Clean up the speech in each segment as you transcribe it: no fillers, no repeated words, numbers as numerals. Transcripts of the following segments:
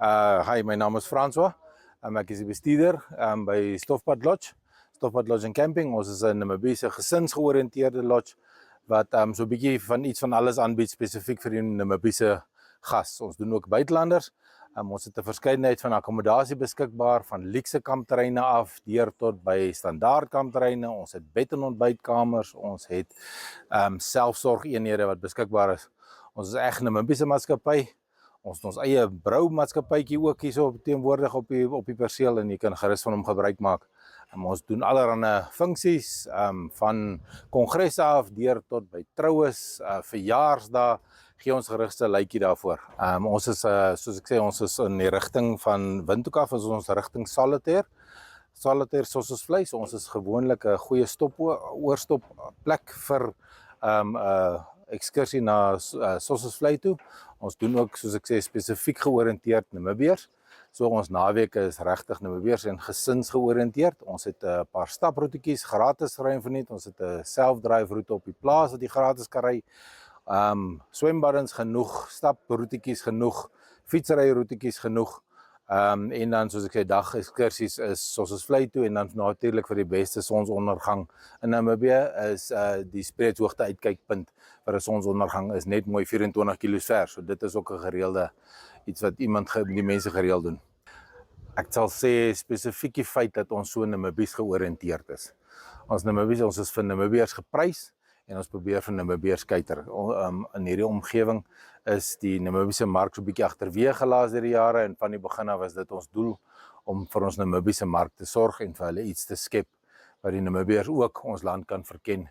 Hi, my naam is François. Ek is die bestuurder by Stofpad Lodge. Stofpad Lodge and Camping. Ons is 'n Namibiese gesinsgeoriënteerde lodge wat so 'n bietjie van iets van alles aanbied spesifiek vir die Namibiese gas. Ons doen ook buitelanders. Ons het 'n verskeidenheid van akkommodasie beskikbaar, van luukse kampterreine af deur tot by standaard kampterreine. Ons het bed en ontbytkamers. Ons het selfsorgeenhede wat beskikbaar is. Ons is reg 'n Namibiese maatskappy. Ons het ons eie broumaatskappytjie ook hierso teenwoordig op die perseel en jy kan gerus van hom gebruik maak. Ons doen allerlei funksies van kongresse af deur tot by troues, verjaarsdae, gee ons gerigste lykie daarvoor. Ons is soos ek sê, ons is in die rigting van Windhoek af, is ons rigting Solitaire. Solitaire sossesvleis. Ons is gewoonlik 'n goeie oorstop plek vir ekskursie na sossesvlei toe. Ons doen ook, soos ek sê, spesifiek georiënteerd Namibiërs. So ons naweke is regtig Namibiërs en gesinsgeoriënteerd. Ons het 'n paar staproetjies gratis ry verniet. Ons het 'n self-drive roete op die plaas wat jy gratis kan ry. Swembaddens genoeg, staproetjies genoeg, fietsry roetjies genoeg. En dan soos ek sê, dagekskursies is sossesvlei toe en dan natuurlik vir die beste sonsondergang in Namibië is die Spreetshoogte uitkykpunt vir 'n sonsondergang is net mooi 24 km ver. So dit is ook 'n gereelde iets wat die mense gereeld doen. Ek sal sê spesifiek die feit dat ons so Namibies georiënteerd is. Ons is vir Namibiërs geprys en ons probeer vir Namibiërs kuiter. In hierdie omgewing is die Namibiese mark so 'n bietjie agterweë gelaat deur die jare en van die begin af was dit ons doel om vir ons Namibiese mark te sorg en vir hulle iets te skep wat die Namibiërs ook ons land kan verken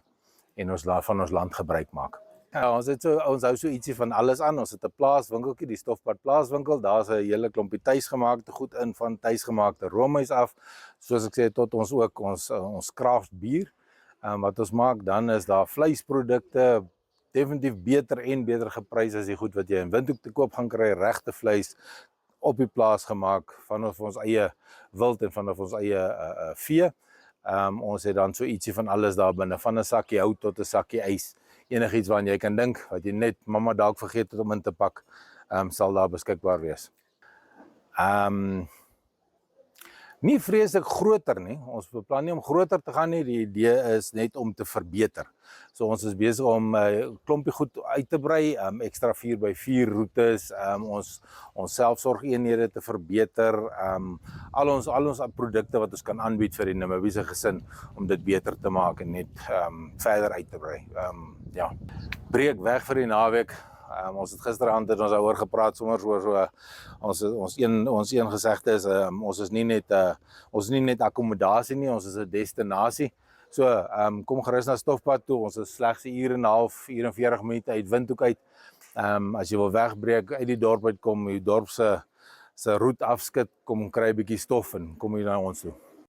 en van ons land gebruik maak. Ja, ons hou so ietsie van alles aan. Ons het 'n plaaswinkeltjie, die Stofpad plaaswinkel. Daar's 'n hele klompie tuisgemaakte goed in, van tuisgemaakte roomys af. Soos ek sê, tot ons ook ons craft bier wat ons maak. Dan is daar vleisprodukte, definitief beter geprys as die goed wat jy in Windhoek te koop gaan kry, regte vleis op die plaas gemaak van ons eie wild en van ons eie vee. Ons het dan so ietsie van alles daar binne, van 'n sakkie hout tot 'n sakkie ys. Enigiets waaraan jy kan dink wat jy net mamma dalk vergeet het om in te pak, sal daar beskikbaar wees. Nie vreeslik groter nie. Ons beplan nie om groter te gaan nie. Die idee is net om te verbeter. So ons is besig om 'n klompie goed uit te brei, ekstra 4x4 roetes, ons selfsorgeenhede te verbeter, al ons produkte wat ons kan aanbied vir die Namibiese gesin om dit beter te maak en net verder uit te brei. Ja, breek weg vir die naweek. Ons het gisteraand ons daaroor gepraat sommer so ons een gesegde is ons is nie net akkommodasie nie, ons is 'n destinasie. So kom gerus na Stofpad toe. Ons is slegs 'n uur en 'n half, 44 minute uit Windhoek uit. As jy wil wegbreek uit die dorp uitkom, die dorp se roete afskit, kom kry 'n bietjie stof en kom hier na ons toe.